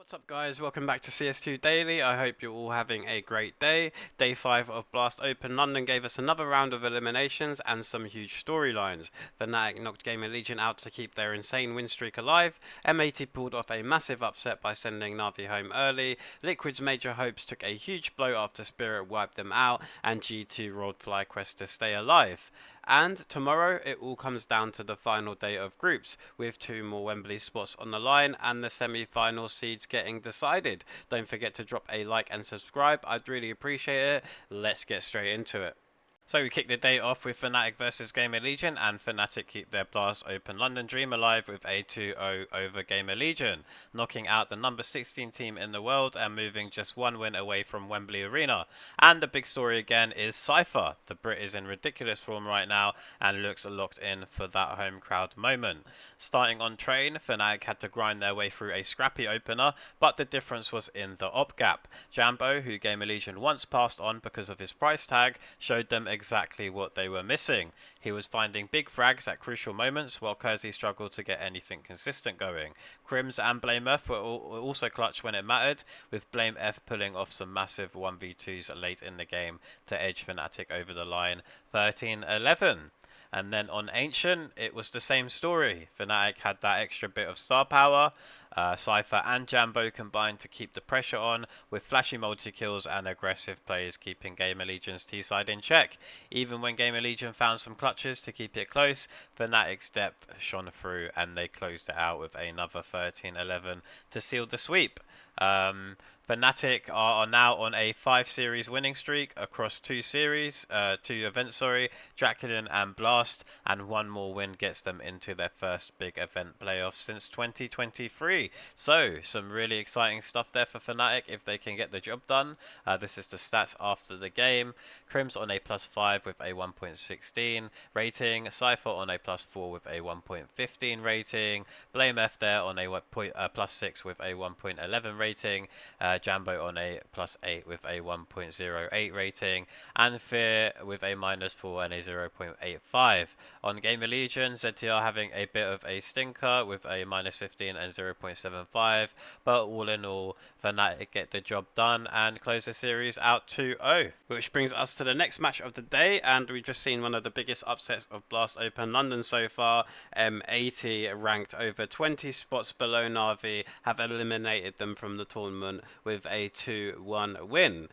What's up guys, welcome back to CS2 Daily. I hope you're all having a great day. Day 5 of Blast Open London gave us another round of eliminations and some huge storylines. Fnatic knocked GamerLegion out to keep their insane win streak alive. M80 pulled off a massive upset by sending NAVI home early. Liquid's major hopes took a huge blow after Spirit wiped them out, and G2 rolled FlyQuest to stay alive. And tomorrow it all comes down to the final day of groups, with 2 more Wembley spots on the line and the semi-final seeds getting decided. Don't forget to drop a like and subscribe, I'd really appreciate it. Let's get straight into it. So we kick the day off with Fnatic versus GamerLegion, and Fnatic keep their Blast Open London dream alive with a 2-0 over GamerLegion, knocking out the number 16 team in the world and moving just one win away from Wembley Arena. And the big story again is Cypher. The Brit is in ridiculous form right now and looks locked in for that home crowd moment. Starting on train, Fnatic had to grind their way through a scrappy opener, but the difference was in the op gap. Jambo, who GamerLegion once passed on because of his price tag, showed them exactly what they were missing. He was finding big frags at crucial moments, while Kersey struggled to get anything consistent going. Crims and Blame F were also clutch when it mattered, with Blame F pulling off some massive 1v2s late in the game to edge Fnatic over the line 13-11. And then on Ancient, it was the same story. Fnatic had that extra bit of star power. Cypher and Jambo combined to keep the pressure on, with flashy multi-kills and aggressive plays keeping GamerLegion's T-side in check. Even when GamerLegion found some clutches to keep it close, Fnatic's depth shone through and they closed it out with another 13-11 to seal the sweep. Fnatic are now on a 5-series winning streak across 2 events, Draculin and Blast, and one more win gets them into their first big event playoffs since 2023. So, some really exciting stuff there for Fnatic if they can get the job done. This is the stats after the game. Crims on a +5 with a 1.16 rating, Cypher on a +4 with a 1.15 rating, Blame F there on a +6 with a 1.11 rating, Jambo on a +8 with a 1.08 rating, and Fear with a -4 and a 0.85. On GamerLegion, ZTR having a bit of a stinker with a -15 and 0.75, but all in all, Fnatic get the job done and close the series out 2-0. Which brings us to the next match of the day, and we've just seen one of the biggest upsets of Blast Open London so far. M80, ranked over 20 spots below NAVI, have eliminated them from the tournament with a 2-1 win.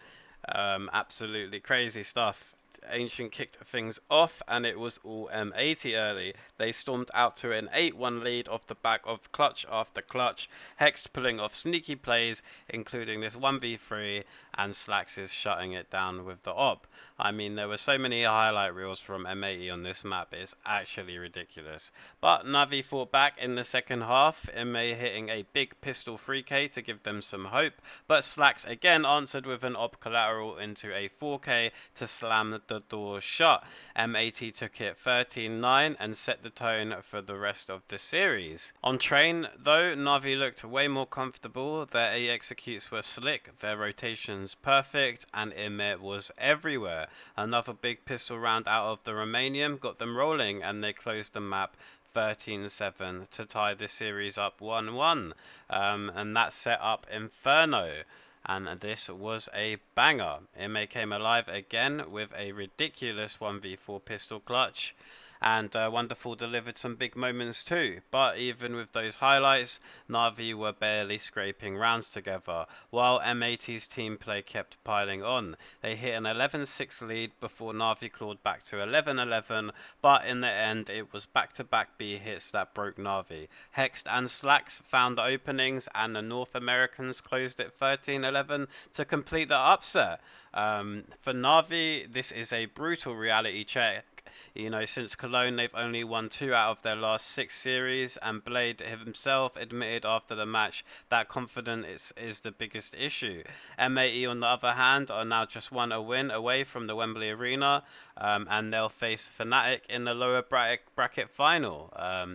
Absolutely crazy stuff. Ancient kicked things off and it was all M80 early. They stormed out to an 8-1 lead off the back of clutch after clutch, Hext pulling off sneaky plays including this 1v3, and Slacks is shutting it down with the op. I mean, there were so many highlight reels from M80 on this map, it's actually ridiculous. But Navi fought back in the second half, MA hitting a big pistol 3k to give them some hope, but Slacks again answered with an op collateral into a 4k to slam the door shut. M80 took it 13-9 and set the tone for the rest of the series. On train though, Navi looked way more comfortable, their A executes were slick, their rotations perfect, and Emir was everywhere. Another big pistol round out of the Romanian got them rolling and they closed the map 13-7 to tie the series up 1-1, and that set up Inferno. And this was a banger. Ime came alive again with a ridiculous 1v4 pistol clutch. And Wonderful delivered some big moments too. But even with those highlights, Navi were barely scraping rounds together, while M80's team play kept piling on. They hit an 11-6 lead before Navi clawed back to 11-11, but in the end it was back-to-back B hits that broke Navi. Hext and Slacks found the openings and the North Americans closed it 13-11 to complete the upset. For Navi, this is a brutal reality check. You know, since Cologne, they've only won 2 out of their last 6 series, and Blade himself admitted after the match that confidence is the biggest issue. M80, on the other hand, are now just a win away from the Wembley Arena, and they'll face Fnatic in the lower bracket final.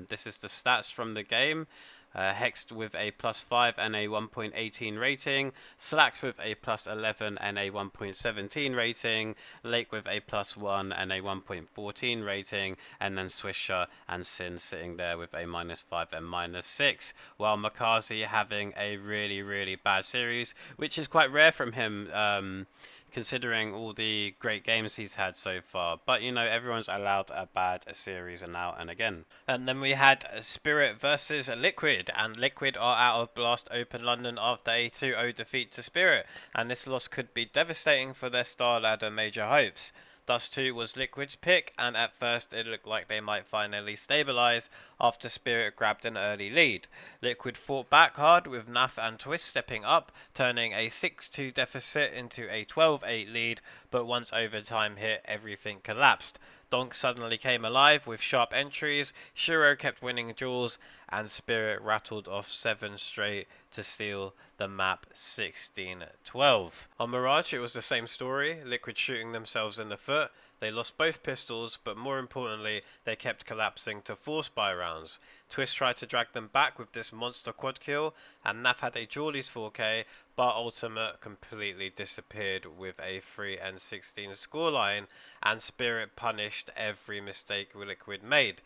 This is the stats from the game. Hext with a +5 and a 1.18 rating, Slacks with a +11 and a 1.17 rating, Lake with a +1 and a 1.14 rating, and then Swisher and Sin sitting there with a -5 and -6, while Makazi having a really bad series, which is quite rare from him, considering all the great games he's had so far. But you know, everyone's allowed a bad series now and again. And then we had Spirit versus Liquid, and Liquid are out of Blast Open London after a 2-0 defeat to Spirit, and this loss could be devastating for their Star Ladder major hopes. Dust 2 was Liquid's pick, and at first it looked like they might finally stabilise after Spirit grabbed an early lead. Liquid fought back hard with Naf and Twist stepping up, turning a 6-2 deficit into a 12-8 lead, but once overtime hit, everything collapsed. Donk suddenly came alive with sharp entries, Shiro kept winning duels, and Spirit rattled off 7 straight to steal the map 16-12. On Mirage it was the same story, Liquid shooting themselves in the foot. They lost both pistols, but more importantly, they kept collapsing to force buy rounds. Twist tried to drag them back with this monster quad kill, and Naf had a Jawley's 4K, but Ultimate completely disappeared with a 3-16 scoreline, and Spirit punished every mistake Liquid made.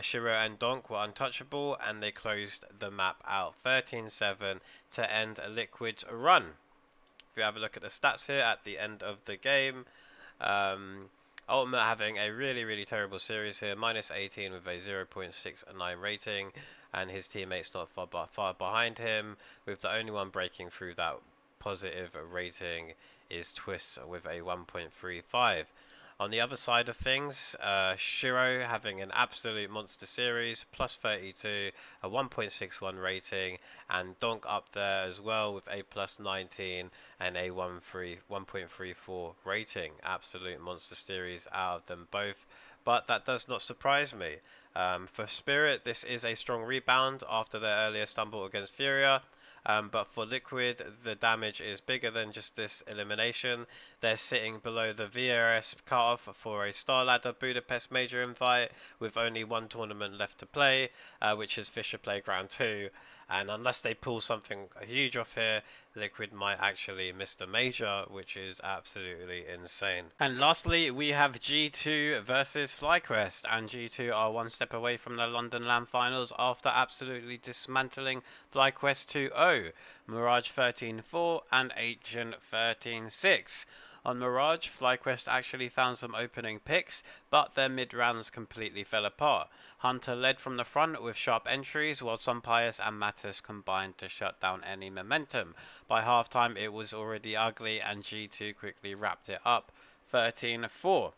Shiro and Donk were untouchable, and they closed the map out 13-7 to end Liquid's run. If you have a look at the stats here at the end of the game, Ultimate having a really terrible series here, -18 with a 0.69 rating, and his teammates not far behind him, with the only one breaking through that positive rating is Twist with a 1.35. On the other side of things, Shiro having an absolute monster series, +32, a 1.61 rating, and Donk up there as well with a +19 and a 1.34 rating. Absolute monster series out of them both, but that does not surprise me. For Spirit, this is a strong rebound after their earlier stumble against Furia. But for Liquid, the damage is bigger than just this elimination. They're sitting below the VRS cutoff for a Star Ladder Budapest major invite with only one tournament left to play, which is Fisher Playground 2. And unless they pull something huge off here, Liquid might actually miss the major, which is absolutely insane. And lastly, we have G2 versus FlyQuest, and G2 are one step away from the London LAN finals after absolutely dismantling FlyQuest 2-0, Mirage 13-4 and Ancient 13-6. On Mirage, FlyQuest actually found some opening picks, but their mid-rounds completely fell apart. Hunter led from the front with sharp entries, while Sumpius and Mattis combined to shut down any momentum. By halftime, it was already ugly, and G2 quickly wrapped it up 13-4.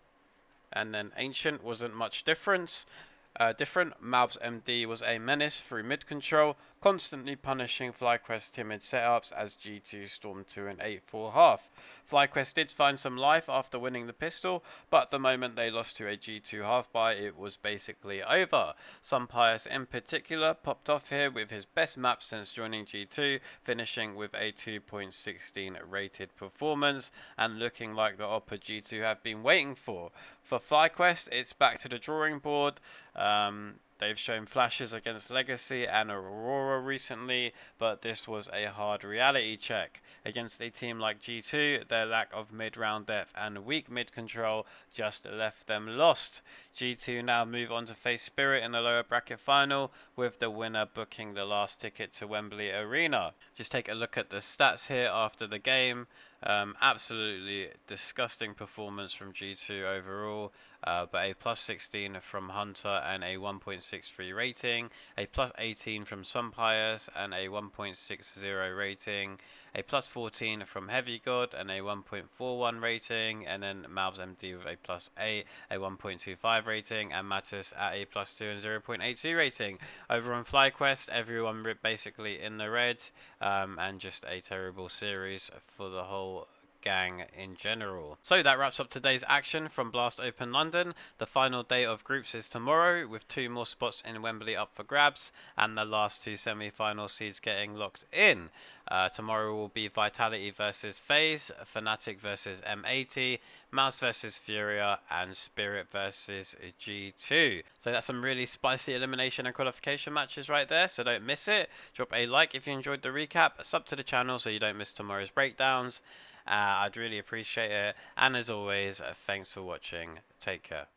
And then Ancient wasn't much different. Malbs MD was a menace through mid-control, constantly punishing FlyQuest timid setups as G2 stormed to an 8-4 half. FlyQuest did find some life after winning the pistol, but the moment they lost to a G2 half-buy, it was basically over. Sumpius in particular popped off here with his best map since joining G2, finishing with a 2.16 rated performance, and looking like the oppa G2 have been waiting for. For FlyQuest, it's back to the drawing board. They've shown flashes against Legacy and Aurora recently, but this was a hard reality check. Against a team like G2, their lack of mid-round depth and weak mid-control just left them lost. G2 now move on to face Spirit in the lower bracket final, with the winner booking the last ticket to Wembley Arena. Just take a look at the stats here after the game. Absolutely disgusting performance from G2 overall, but a +16 from Hunter and a 1.63 rating, a +18 from Sumpius and a 1.60 rating, a +14 from Heavy God and a 1.41 rating, and then Malbs MD with a +8, a 1.25 rating, and Mattis at a +2 and 0.82 rating. Over on FlyQuest, everyone basically in the red, and just a terrible series for the whole gang in general. So that wraps up today's action from Blast Open London. The final day of groups is tomorrow, with 2 more spots in Wembley up for grabs and the last 2 semi-final seeds getting locked in. Tomorrow will be Vitality versus FaZe, Fnatic versus M80, Mouse versus Furia, and Spirit versus G2. So that's some really spicy elimination and qualification matches right there, so don't miss it. Drop a like if you enjoyed the recap, sub to the channel so you don't miss tomorrow's breakdowns. I'd really appreciate it, and as always, thanks for watching. Take care.